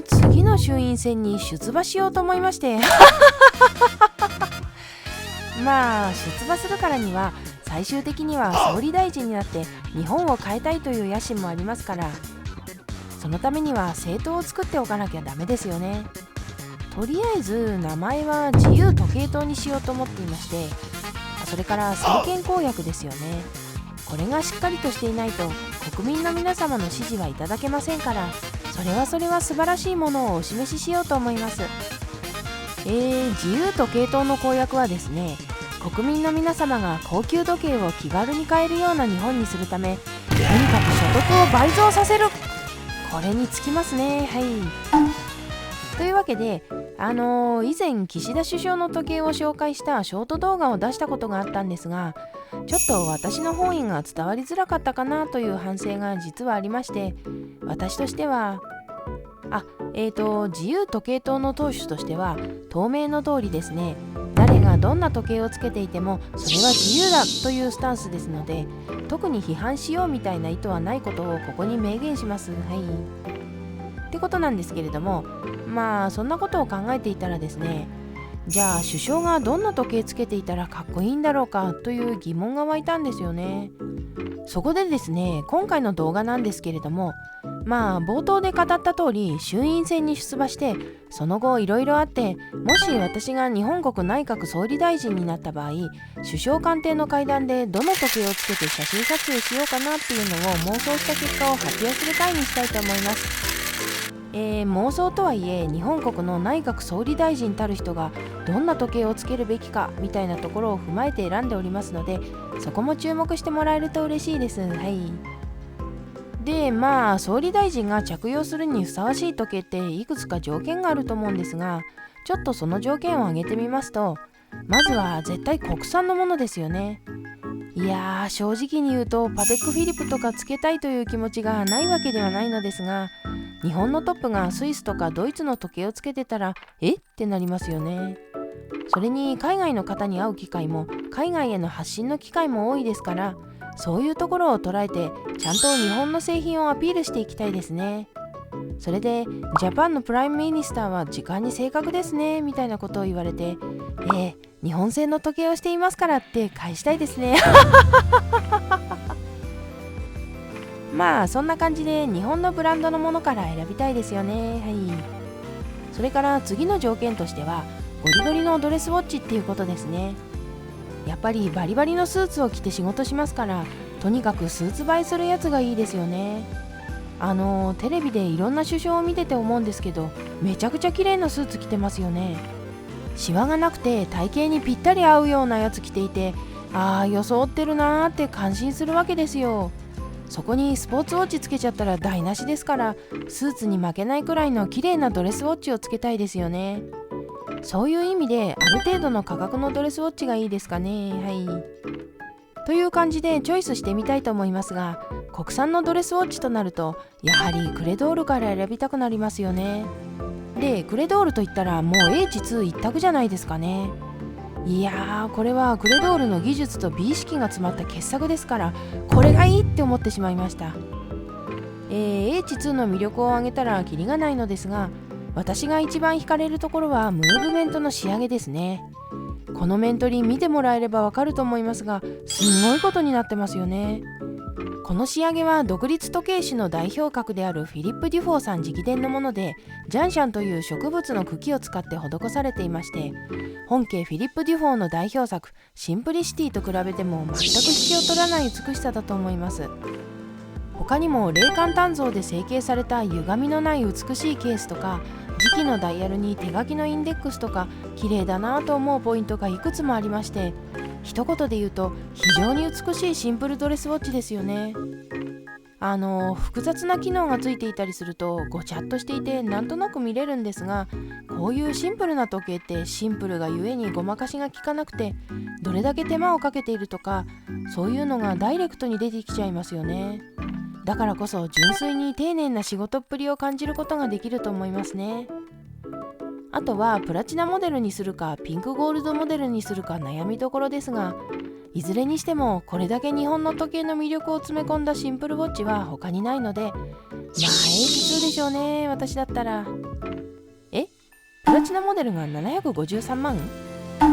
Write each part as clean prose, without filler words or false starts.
次の衆院選に出馬しようと思いましてまあ出馬するからには最終的には総理大臣になって日本を変えたいという野心もありますから、そのためには政党を作っておかなきゃダメですよね。とりあえず名前は自由時計党にしようと思っていまして、それから政権公約ですよね。これがしっかりとしていないと国民の皆様の支持はいただけませんから、それは素晴らしいものをお示ししようと思います。自由時計党の公約はですね、国民の皆様が高級時計を気軽に買えるような日本にするため、とにかく所得を倍増させる、これにつきますね。はい。というわけで、以前岸田首相の時計を紹介したショート動画を出したことがあったんですが、ちょっと私の本意が伝わりづらかったかなという反省が実はありまして、私としては自由時計党の党首としては当名の通りですね、誰がどんな時計をつけていてもそれは自由だというスタンスですので、特に批判しようみたいな意図はないことをここに明言します。はいってことなんですけれども、まあそんなことを考えていたらですね、じゃあ首相がどんな時計つけていたらかっこいいんだろうかという疑問が湧いたんですよね。そこでですね、今回の動画なんですけれども、まあ冒頭で語った通り衆院選に出馬して、その後いろいろあって、もし私が日本国内閣総理大臣になった場合、首相官邸の階段でどの時計をつけて写真撮影しようかなっていうのを妄想した結果を発表する回にしたいと思います。妄想とはいえ日本国の内閣総理大臣たる人がどんな時計をつけるべきかみたいなところを踏まえて選んでおりますので、そこも注目してもらえると嬉しいです。はい。で、まあ総理大臣が着用するにふさわしい時計っていくつか条件があると思うんですが、ちょっとその条件を挙げてみますと、まずは絶対国産のものですよね。いやー、正直に言うとパテックフィリップとかつけたいという気持ちがないわけではないのですが、日本のトップがスイスとかドイツの時計をつけてたらってなりますよね。それに海外の方に会う機会も海外への発信の機会も多いですから、そういうところを捉えてちゃんと日本の製品をアピールしていきたいですね。それでジャパンのプライムミニスターは時間に正確ですねみたいなことを言われて、日本製の時計をしていますからって返したいですねまあそんな感じで日本のブランドのものから選びたいですよね。はい。それから次の条件としてはゴリゴリのドレスウォッチっていうことですね。やっぱりバリバリのスーツを着て仕事しますから、とにかくスーツ映えするやつがいいですよね。テレビでいろんな首相を見てて思うんですけど、めちゃくちゃ綺麗なスーツ着てますよね。シワがなくて体型にぴったり合うようなやつ着ていて、装ってるなーって感心するわけですよ。そこにスポーツウォッチつけちゃったら台無しですから、スーツに負けないくらいの綺麗なドレスウォッチをつけたいですよね。そういう意味である程度の価格のドレスウォッチがいいですかね。はい。という感じでチョイスしてみたいと思いますが、国産のドレスウォッチとなるとやはりクレドールから選びたくなりますよね。で、クレドールといったらもう H2 一択じゃないですかね。いやー、これはクレドールの技術と美意識が詰まった傑作ですから、これがいいって思ってしまいました。H2 の魅力を挙げたらキリがないのですが、私が一番惹かれるところはムーブメントの仕上げですね。この面取り見てもらえればわかると思いますが、すごいことになってますよね。この仕上げは独立時計師の代表格であるフィリップ・デュフォーさん直伝のもので、ジャンシャンという植物の茎を使って施されていまして、本家フィリップ・デュフォーの代表作シンプリシティと比べても全く引けを取らない美しさだと思います。他にも冷感鍛造で成形された歪みのない美しいケースとか、磁器のダイヤルに手書きのインデックスとか、綺麗だなと思うポイントがいくつもありまして、一言で言うと非常に美しいシンプルドレスウォッチですよね。複雑な機能がついていたりするとごちゃっとしていてなんとなく見れるんですが、こういうシンプルな時計ってシンプルがゆえにごまかしが効かなくて、どれだけ手間をかけているとか、そういうのがダイレクトに出てきちゃいますよね。だからこそ純粋に丁寧な仕事っぷりを感じることができると思いますね。あとはプラチナモデルにするかピンクゴールドモデルにするか悩みどころですが、いずれにしてもこれだけ日本の時計の魅力を詰め込んだシンプルウォッチは他にないので、H2 でしょうね、私だったら。プラチナモデルが753万、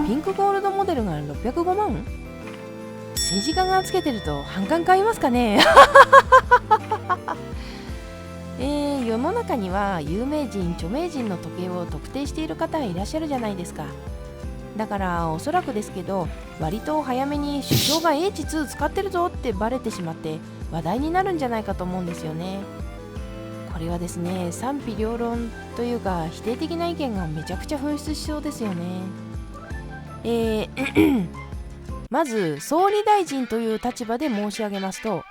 ピンクゴールドモデルが605万。政治家がつけてると反感買いますかね。世の中には有名人著名人の時計を特定している方いらっしゃるじゃないですか。だからおそらくですけど、割と早めに首相が H2 使ってるぞってバレてしまって話題になるんじゃないかと思うんですよね。これはですね、賛否両論というか否定的な意見がめちゃくちゃ噴出しそうですよね。まず総理大臣という立場で申し上げますと、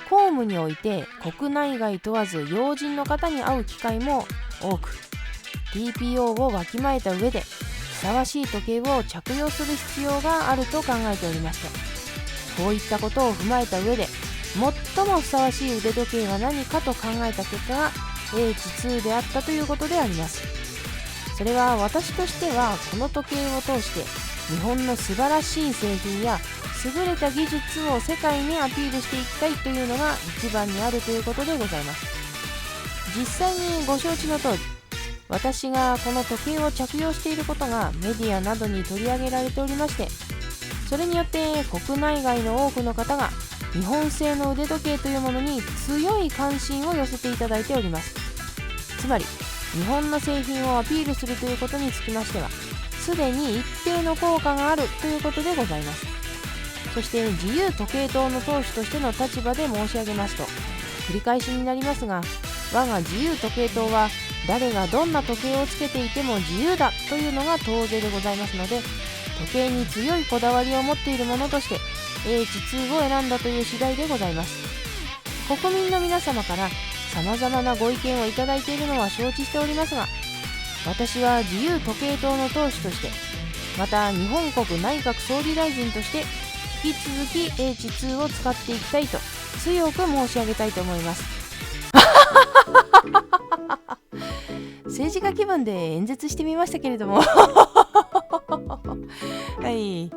公務において国内外問わず要人の方に会う機会も多く、 TPO をわきまえた上でふさわしい時計を着用する必要があると考えておりまして、こういったことを踏まえた上で最もふさわしい腕時計は何かと考えた結果が H2 であったということであります。それは私としてはこの時計を通して日本の素晴らしい製品や優れた技術を世界にアピールしていきたいというのが一番にあるということでございます。実際にご承知の通り、私がこの時計を着用していることがメディアなどに取り上げられておりまして、それによって国内外の多くの方が日本製の腕時計というものに強い関心を寄せていただいております。つまり日本の製品をアピールするということにつきましては、すでに一定の効果があるということでございます。そして自由時計塔の当主としての立場で申し上げますと、繰り返しになりますが、我が自由時計塔は誰がどんな時計をつけていても自由だというのが当然でございますので、時計に強いこだわりを持っているものとして H2 を選んだという次第でございます。国民の皆様から様々なご意見をいただいているのは承知しておりますが、私は自由時計塔の当主として、また日本国内閣総理大臣として引き続き H2 を使っていきたいと強く申し上げたいと思います。政治家気分で演説してみましたけれどもはい。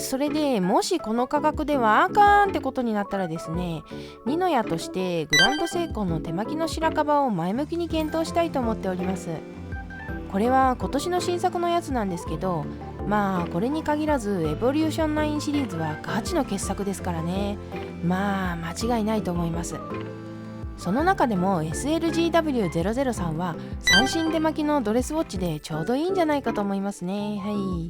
それでもしこの価格ではあかんってことになったらですね、ニノヤとしてグランドセイコーの手巻きの白樺を前向きに検討したいと思っております。これは今年の新作のやつなんですけど、まあこれに限らずエボリューション9シリーズはガチの傑作ですからね。まあ間違いないと思います。その中でも SLGW003 は三振手巻きのドレスウォッチでちょうどいいんじゃないかと思いますね。はい。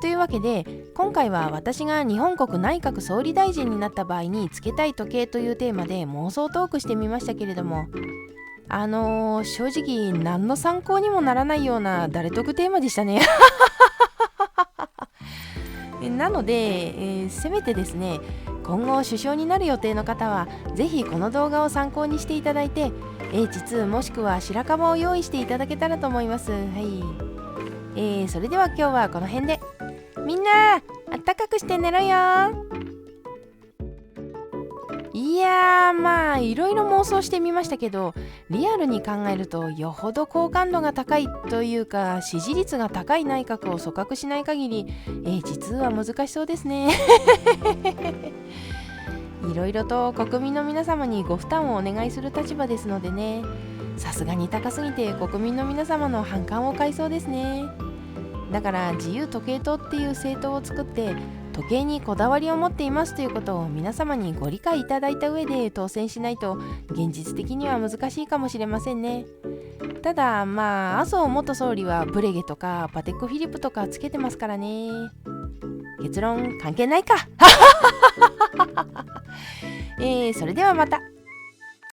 というわけで今回は私が日本国内閣総理大臣になった場合につけたい時計というテーマで妄想トークしてみましたけれども、正直何の参考にもならないような誰得テーマでしたねなので、せめてですね、今後首相になる予定の方はぜひこの動画を参考にしていただいて H2 もしくは白樺を用意していただけたらと思います。はい。それでは今日はこの辺で。みんなあったかくして寝ろよ。いやー、まあいろいろ妄想してみましたけど、リアルに考えるとよほど好感度が高いというか支持率が高い内閣を組閣しない限り H2 は難しそうですねいろいろと国民の皆様にご負担をお願いする立場ですのでね、さすがに高すぎて国民の皆様の反感を買いそうですね。だから自由時計塔っていう政党を作って時計にこだわりを持っていますということを皆様にご理解いただいた上で当選しないと現実的には難しいかもしれませんね。ただまあ麻生元総理はブレゲとかパテックフィリップとかつけてますからね。結論関係ないかそれではまた。